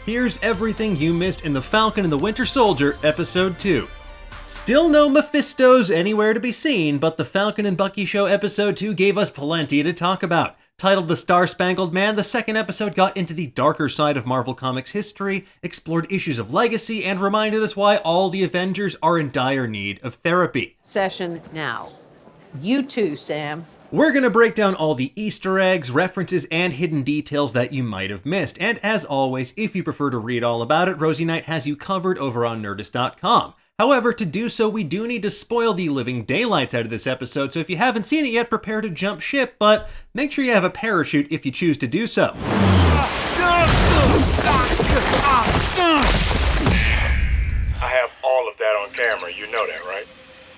Here's everything you missed in The Falcon and the Winter Soldier, Episode 2. Still no Mephistos anywhere to be seen, but The Falcon and Bucky Show Episode 2 gave us plenty to talk about. Titled The Star Spangled Man, the second episode got into the darker side of Marvel Comics history, explored issues of legacy, and reminded us why all the Avengers are in dire need of therapy. Session now. You too, Sam. We're going to break down all the Easter eggs, references, and hidden details that you might have missed. And as always, if you prefer to read all about it, Rosie Knight has you covered over on Nerdist.com. However, to do so, we do need to spoil the living daylights out of this episode, so if you haven't seen it yet, prepare to jump ship, but make sure you have a parachute if you choose to do so. I have all of that on camera, you know that, right?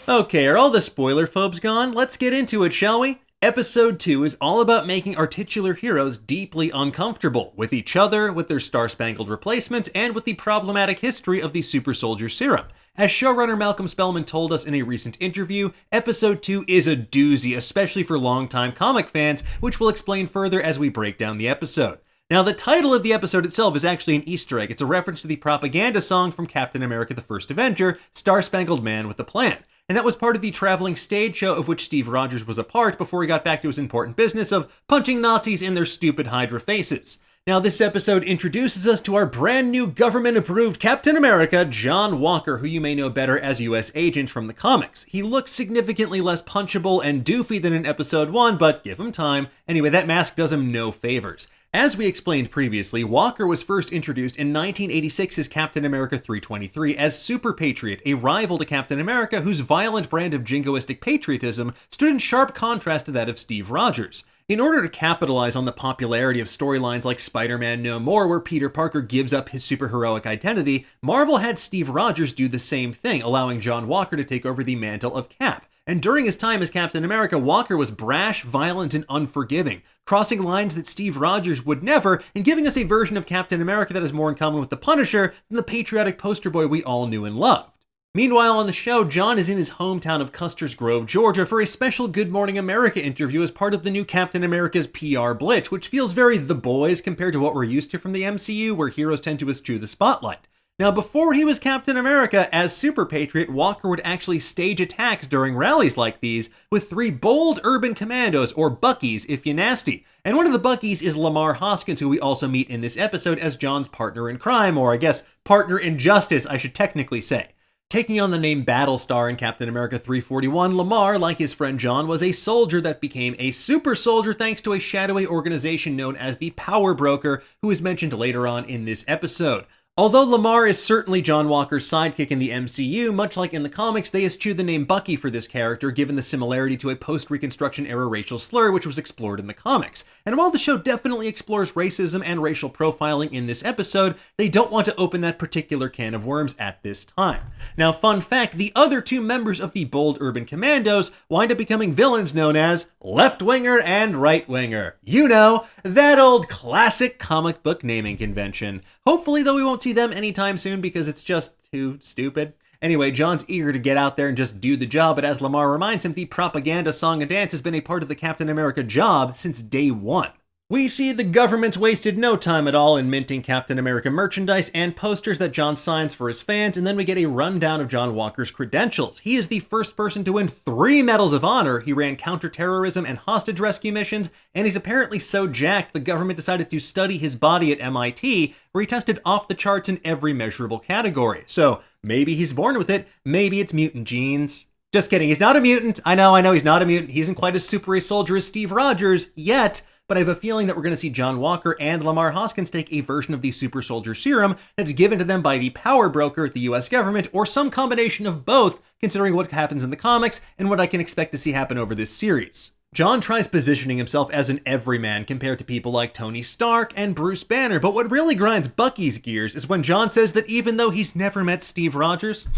Okay, are all the spoiler phobes gone? Let's get into it, shall we? Episode 2 is all about making our titular heroes deeply uncomfortable, with each other, with their star-spangled replacements, and with the problematic history of the super soldier serum. As showrunner Malcolm Spellman told us in a recent interview, Episode 2 is a doozy, especially for longtime comic fans, which we'll explain further as we break down the episode. Now, the title of the episode itself is actually an Easter egg. It's a reference to the propaganda song from Captain America the First Avenger, Star Spangled Man with a Plan. And that was part of the traveling stage show of which Steve Rogers was a part before he got back to his important business of punching Nazis in their stupid Hydra faces. Now, this episode introduces us to our brand new government-approved Captain America, John Walker, who you may know better as U.S. Agent from the comics. He looks significantly less punchable and doofy than in Episode 1, but give him time. Anyway, that mask does him no favors. As we explained previously, Walker was first introduced in 1986 as Captain America 323 as Super Patriot, a rival to Captain America whose violent brand of jingoistic patriotism stood in sharp contrast to that of Steve Rogers. In order to capitalize on the popularity of storylines like Spider-Man No More, where Peter Parker gives up his superheroic identity, Marvel had Steve Rogers do the same thing, allowing John Walker to take over the mantle of Cap. And during his time as Captain America, Walker was brash, violent, and unforgiving, crossing lines that Steve Rogers would never, and giving us a version of Captain America that has more in common with the Punisher than the patriotic poster boy we all knew and loved. Meanwhile, on the show, John is in his hometown of Custer's Grove, Georgia, for a special Good Morning America interview as part of the new Captain America's PR blitz, which feels very The Boys compared to what we're used to from the MCU, where heroes tend to eschew the spotlight. Now, before he was Captain America, as Super Patriot, Walker would actually stage attacks during rallies like these with 3 bold urban commandos, or Buckies if you nasty. And one of the Buckies is Lamar Hoskins, who we also meet in this episode as John's partner in crime, or I guess partner in justice, I should technically say. Taking on the name Battlestar in Captain America 341, Lamar, like his friend John, was a soldier that became a super soldier thanks to a shadowy organization known as the Power Broker, who is mentioned later on in this episode. Although Lamar is certainly John Walker's sidekick in the MCU, much like in the comics, they eschew the name Bucky for this character, given the similarity to a post-Reconstruction era racial slur which was explored in the comics. And while the show definitely explores racism and racial profiling in this episode, they don't want to open that particular can of worms at this time. Now, fun fact, the other 2 members of the bold urban commandos wind up becoming villains known as Left-Winger and Right-Winger. You know, that old classic comic book naming convention. Hopefully, though, we won't see them anytime soon because it's just too stupid. Anyway, John's eager to get out there and just do the job, but as Lamar reminds him, the propaganda song and dance has been a part of the Captain America job since day one. We see the government's wasted no time at all in minting Captain America merchandise and posters that John signs for his fans, and then we get a rundown of John Walker's credentials. He is the first person to win 3 Medals of Honor. He ran counterterrorism and hostage rescue missions, and he's apparently so jacked the government decided to study his body at MIT, where he tested off the charts in every measurable category. So maybe he's born with it, maybe it's mutant genes. Just kidding, he's not a mutant. I know, he's not a mutant. He isn't quite as super a soldier as Steve Rogers yet, but I have a feeling that we're going to see John Walker and Lamar Hoskins take a version of the super soldier serum that's given to them by the power broker at the US government, or some combination of both, considering what happens in the comics and what I can expect to see happen over this series. John tries positioning himself as an everyman compared to people like Tony Stark and Bruce Banner, but what really grinds Bucky's gears is when John says that even though he's never met Steve Rogers,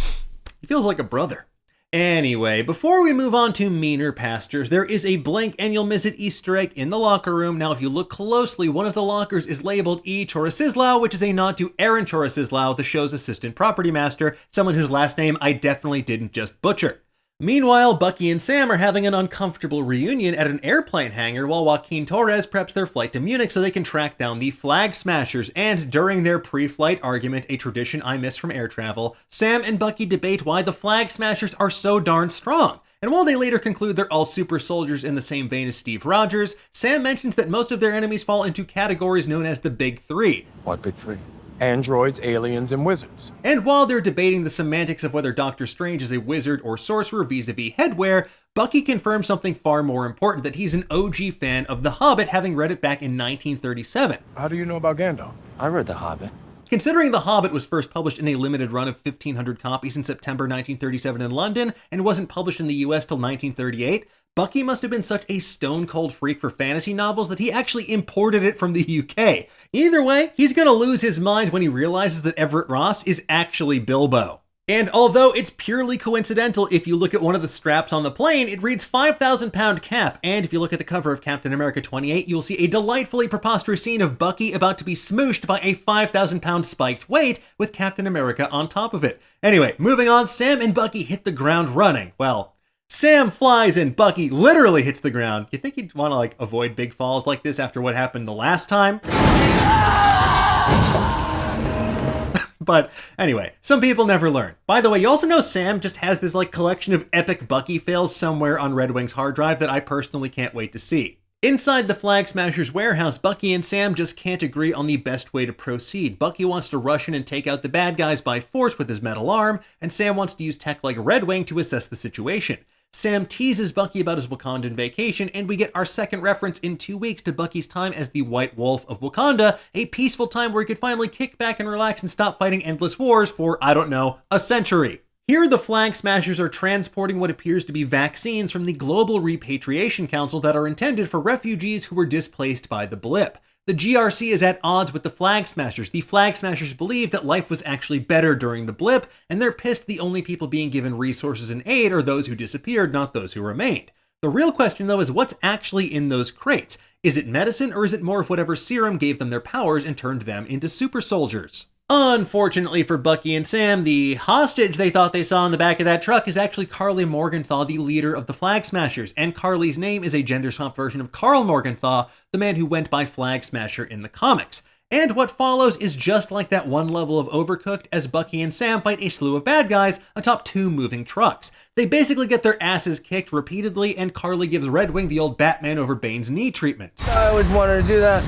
he feels like a brother. Anyway, before we move on to meaner pastures, there is a blink and you'll miss it Easter egg in the locker room. Now, if you look closely, one of the lockers is labeled E. Torresislau, which is a nod to Aaron Torresislau, the show's assistant property master, someone whose last name I definitely didn't just butcher. Meanwhile, Bucky and Sam are having an uncomfortable reunion at an airplane hangar while Joaquin Torres preps their flight to Munich so they can track down the Flag Smashers, and during their pre-flight argument, a tradition I miss from air travel, Sam and Bucky debate why the Flag Smashers are so darn strong. And while they later conclude they're all super soldiers in the same vein as Steve Rogers, Sam mentions that most of their enemies fall into categories known as the Big Three. What Big Three? Androids, aliens, and wizards. And while they're debating the semantics of whether Doctor Strange is a wizard or sorcerer vis-a-vis headwear, Bucky confirms something far more important, that he's an OG fan of The Hobbit, having read it back in 1937. How do you know about Gandalf? I read The Hobbit. Considering The Hobbit was first published in a limited run of 1,500 copies in September 1937 in London, and wasn't published in the US till 1938, Bucky must have been such a stone-cold freak for fantasy novels that he actually imported it from the UK. Either way, he's gonna lose his mind when he realizes that Everett Ross is actually Bilbo. And although it's purely coincidental, if you look at one of the straps on the plane, it reads 5,000 pound cap, and if you look at the cover of Captain America 28, you'll see a delightfully preposterous scene of Bucky about to be smooshed by a 5,000 pound spiked weight with Captain America on top of it. Anyway, moving on, Sam and Bucky hit the ground running. Well, Sam flies and Bucky literally hits the ground. You think he'd want to avoid big falls like this after what happened the last time? But anyway, some people never learn. By the way, you also know Sam just has this collection of epic Bucky fails somewhere on Red Wing's hard drive that I personally can't wait to see. Inside the Flag Smashers warehouse, Bucky and Sam just can't agree on the best way to proceed. Bucky wants to rush in and take out the bad guys by force with his metal arm, and Sam wants to use tech like Red Wing to assess the situation. Sam teases Bucky about his Wakandan vacation, and we get our second reference in 2 weeks to Bucky's time as the White Wolf of Wakanda, a peaceful time where he could finally kick back and relax and stop fighting endless wars for, I don't know, a century. Here, the Flag Smashers are transporting what appears to be vaccines from the Global Repatriation Council that are intended for refugees who were displaced by the blip. The GRC is at odds with the Flag Smashers. The Flag Smashers believe that life was actually better during the blip, and they're pissed the only people being given resources and aid are those who disappeared, not those who remained. The real question, though, is what's actually in those crates? Is it medicine, or is it more of whatever Serum gave them their powers and turned them into super soldiers? Unfortunately for Bucky and Sam, the hostage they thought they saw in the back of that truck is actually Karli Morgenthau, the leader of the Flag Smashers, and Karli's name is a gender-swapped version of Karl Morgenthau, the man who went by Flag Smasher in the comics. And what follows is just like that one level of Overcooked as Bucky and Sam fight a slew of bad guys atop two moving trucks. They basically get their asses kicked repeatedly, and Karli gives Red Wing the old Batman over Bane's knee treatment. I always wanted to do that.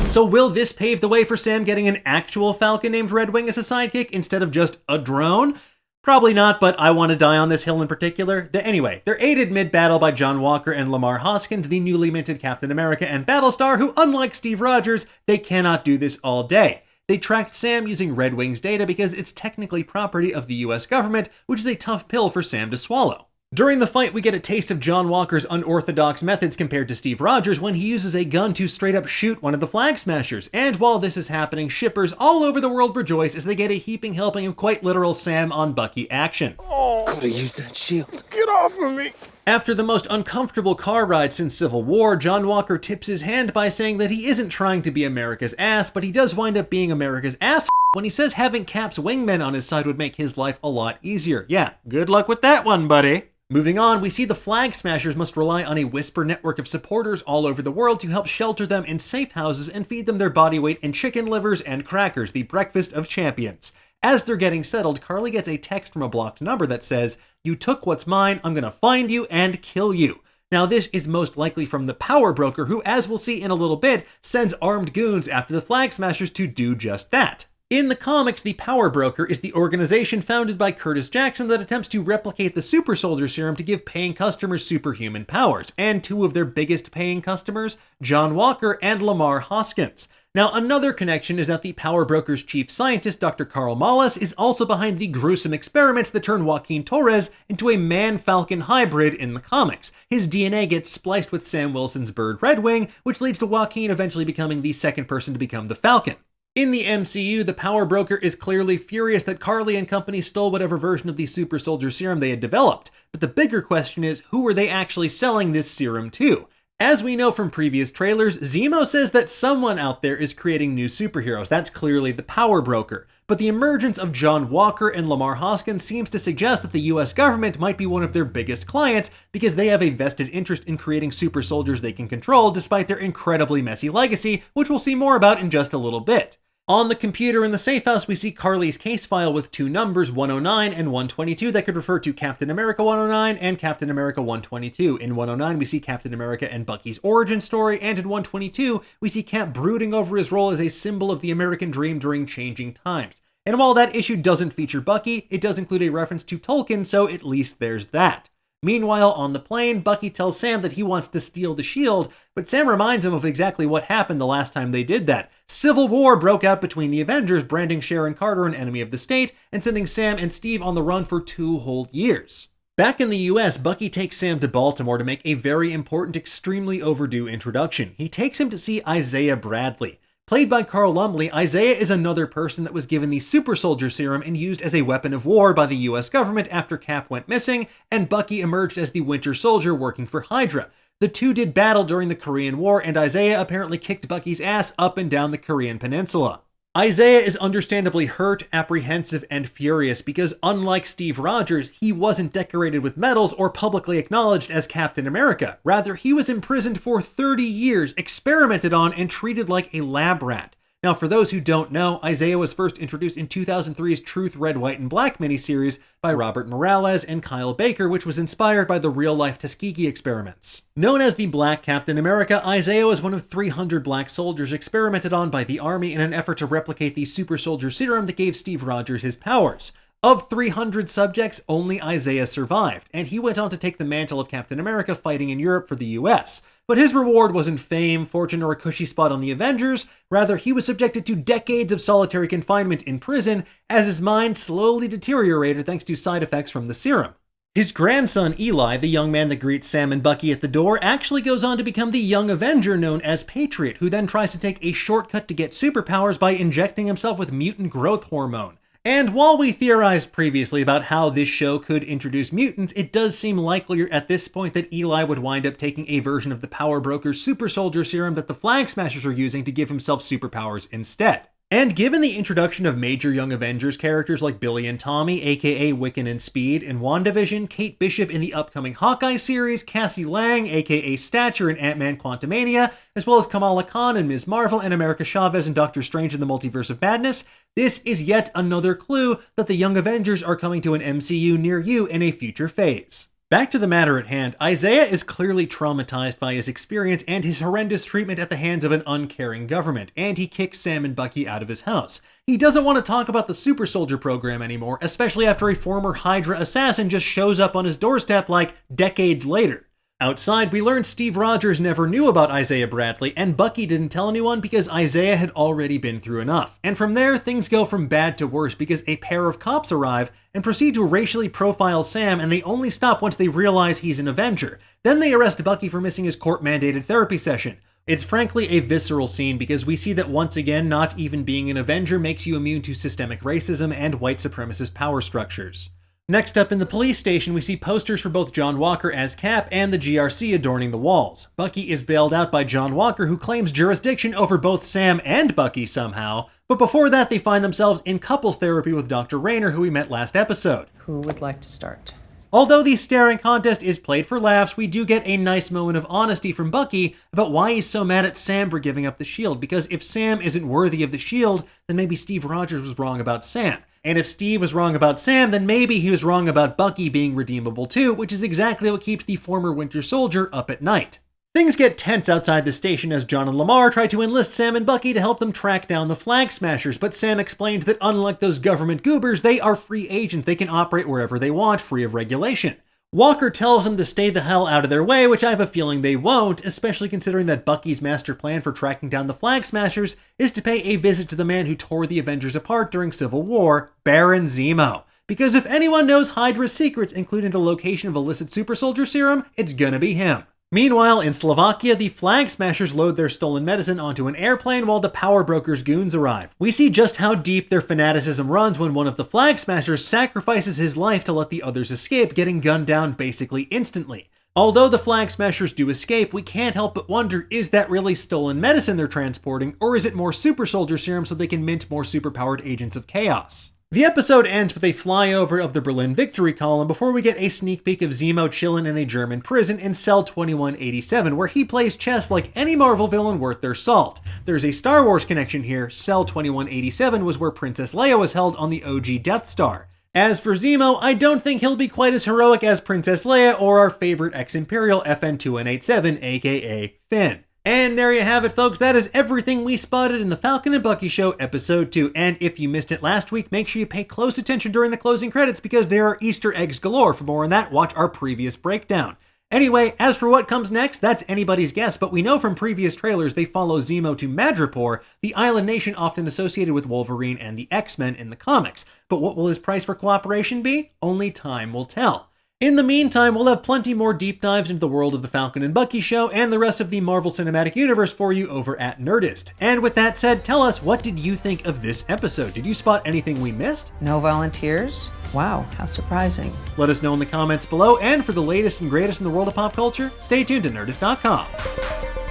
So will this pave the way for Sam getting an actual Falcon named Red Wing as a sidekick instead of just a drone? Probably not, but I want to die on this hill in particular. Anyway, they're aided mid-battle by John Walker and Lamar Hoskins, the newly minted Captain America and Battlestar, who, unlike Steve Rogers, they cannot do this all day. They tracked Sam using Red Wing's data because it's technically property of the US government, which is a tough pill for Sam to swallow. During the fight, we get a taste of John Walker's unorthodox methods compared to Steve Rogers when he uses a gun to straight up shoot one of the Flag Smashers. And while this is happening, shippers all over the world rejoice as they get a heaping helping of quite literal Sam on Bucky action. Oh, Could've used that shield. get off of me! After the most uncomfortable car ride since Civil War, John Walker tips his hand by saying that he isn't trying to be America's ass, but he does wind up being America's ass when he says having Cap's wingmen on his side would make his life a lot easier. Yeah, good luck with that one, buddy. Moving on, we see the Flag Smashers must rely on a whisper network of supporters all over the world to help shelter them in safe houses and feed them their body weight in chicken livers and crackers, the breakfast of champions. As they're getting settled, Karli gets a text from a blocked number that says, "You took what's mine, I'm gonna find you and kill you." Now this is most likely from the Power Broker, who, as we'll see in a little bit, sends armed goons after the Flag Smashers to do just that. In the comics, the Power Broker is the organization founded by Curtis Jackson that attempts to replicate the super soldier serum to give paying customers superhuman powers, and two of their biggest paying customers, John Walker and Lamar Hoskins. Now, another connection is that the Power Broker's chief scientist, Dr. Carl Malus, is also behind the gruesome experiments that turn Joaquin Torres into a man-falcon hybrid in the comics. His DNA gets spliced with Sam Wilson's bird Red Wing, which leads to Joaquin eventually becoming the second person to become the Falcon. In the MCU, the Power Broker is clearly furious that Karli and company stole whatever version of the super soldier serum they had developed. But the bigger question is, who are they actually selling this serum to? As we know from previous trailers, Zemo says that someone out there is creating new superheroes. That's clearly the power broker. But the emergence of John Walker and Lamar Hoskins seems to suggest that the US government might be one of their biggest clients because they have a vested interest in creating super soldiers they can control despite their incredibly messy legacy, which we'll see more about in just a little bit. On the computer in the safe house, we see Carly's case file with two numbers, 109 and 122, that could refer to Captain America 109 and Captain America 122. In 109, we see Captain America and Bucky's origin story, and in 122, we see Cap brooding over his role as a symbol of the American dream during changing times. And while that issue doesn't feature Bucky, it does include a reference to Tolkien, so at least there's that. Meanwhile, on the plane, Bucky tells Sam that he wants to steal the shield, but Sam reminds him of exactly what happened the last time they did that. Civil war broke out between the Avengers, branding Sharon Carter an enemy of the state, and sending Sam and Steve on the run for 2 whole years. Back in the US, Bucky takes Sam to Baltimore to make a very important, extremely overdue introduction. He takes him to see Isaiah Bradley. Played by Carl Lumbly, Isaiah is another person that was given the super soldier serum and used as a weapon of war by the US government after Cap went missing, and Bucky emerged as the Winter Soldier working for Hydra. The two did battle during the Korean War, and Isaiah apparently kicked Bucky's ass up and down the Korean peninsula. Isaiah is understandably hurt, apprehensive, and furious because unlike Steve Rogers, he wasn't decorated with medals or publicly acknowledged as Captain America. Rather, he was imprisoned for 30 years, experimented on, and treated like a lab rat. Now, for those who don't know, Isaiah was first introduced in 2003's Truth, Red, White, and Black miniseries by Robert Morales and Kyle Baker, which was inspired by the real-life Tuskegee experiments. Known as the Black Captain America, Isaiah was one of 300 black soldiers experimented on by the Army in an effort to replicate the super soldier serum that gave Steve Rogers his powers. Of 300 subjects, only Isaiah survived, and he went on to take the mantle of Captain America fighting in Europe for the US. But his reward wasn't fame, fortune, or a cushy spot on the Avengers. Rather, he was subjected to decades of solitary confinement in prison as his mind slowly deteriorated thanks to side effects from the serum. His grandson, Eli, the young man that greets Sam and Bucky at the door, actually goes on to become the young Avenger known as Patriot, who then tries to take a shortcut to get superpowers by injecting himself with mutant growth hormone. And while we theorized previously about how this show could introduce mutants, it does seem likelier at this point that Eli would wind up taking a version of the Power Broker's super soldier serum that the Flag Smashers are using to give himself superpowers instead. And given the introduction of major Young Avengers characters like Billy and Tommy, aka Wiccan and Speed in WandaVision, Kate Bishop in the upcoming Hawkeye series, Cassie Lang, aka Stature in Ant-Man Quantumania, as well as Kamala Khan in Ms. Marvel and America Chavez in Doctor Strange in the Multiverse of Madness, this is yet another clue that the Young Avengers are coming to an MCU near you in a future phase. Back to the matter at hand, Isaiah is clearly traumatized by his experience and his horrendous treatment at the hands of an uncaring government, and he kicks Sam and Bucky out of his house. He doesn't want to talk about the Super Soldier program anymore, especially after a former Hydra assassin just shows up on his doorstep like decades later. Outside, we learn Steve Rogers never knew about Isaiah Bradley, and Bucky didn't tell anyone because Isaiah had already been through enough. And from there, things go from bad to worse because a pair of cops arrive and proceed to racially profile Sam, and they only stop once they realize he's an Avenger. Then they arrest Bucky for missing his court-mandated therapy session. It's frankly a visceral scene because we see that once again, not even being an Avenger makes you immune to systemic racism and white supremacist power structures. Next up in the police station, we see posters for both John Walker as Cap and the GRC adorning the walls. Bucky is bailed out by John Walker, who claims jurisdiction over both Sam and Bucky somehow, but before that they find themselves in couples therapy with Dr. Rayner, who we met last episode. Who would like to start? Although the staring contest is played for laughs, we do get a nice moment of honesty from Bucky about why he's so mad at Sam for giving up the shield, because if Sam isn't worthy of the shield, then maybe Steve Rogers was wrong about Sam. And if Steve was wrong about Sam, then maybe he was wrong about Bucky being redeemable too, which is exactly what keeps the former Winter Soldier up at night. Things get tense outside the station as John and Lamar try to enlist Sam and Bucky to help them track down the Flag Smashers, but Sam explains that unlike those government goobers, they are free agents. They can operate wherever they want, free of regulation. Walker tells them to stay the hell out of their way, which I have a feeling they won't, especially considering that Bucky's master plan for tracking down the Flag Smashers is to pay a visit to the man who tore the Avengers apart during Civil War, Baron Zemo. Because if anyone knows Hydra's secrets, including the location of illicit super soldier serum, it's gonna be him. Meanwhile, in Slovakia, the Flag Smashers load their stolen medicine onto an airplane while the Power Broker's goons arrive. We see just how deep their fanaticism runs when one of the Flag Smashers sacrifices his life to let the others escape, getting gunned down basically instantly. Although the Flag Smashers do escape, we can't help but wonder, is that really stolen medicine they're transporting, or is it more super soldier serum so they can mint more superpowered agents of chaos? The episode ends with a flyover of the Berlin Victory Column before we get a sneak peek of Zemo chillin' in a German prison in cell 2187, where he plays chess like any Marvel villain worth their salt. There's a Star Wars connection here. Cell 2187 was where Princess Leia was held on the OG Death Star. As for Zemo, I don't think he'll be quite as heroic as Princess Leia or our favorite ex-Imperial FN2187, aka Finn. And there you have it, folks. That is everything we spotted in the Falcon and Bucky Show Episode 2. And if you missed it last week, make sure you pay close attention during the closing credits because there are Easter eggs galore. For more on that, watch our previous breakdown. Anyway, as for what comes next, that's anybody's guess, but we know from previous trailers they follow Zemo to Madripoor, the island nation often associated with Wolverine and the X-Men in the comics. But what will his price for cooperation be? Only time will tell. In the meantime, we'll have plenty more deep dives into the world of the Falcon and Bucky Show and the rest of the Marvel Cinematic Universe for you over at Nerdist. And with that said, tell us, what did you think of this episode? Did you spot anything we missed? No volunteers? Wow, how surprising. Let us know in the comments below, and for the latest and greatest in the world of pop culture, stay tuned to Nerdist.com.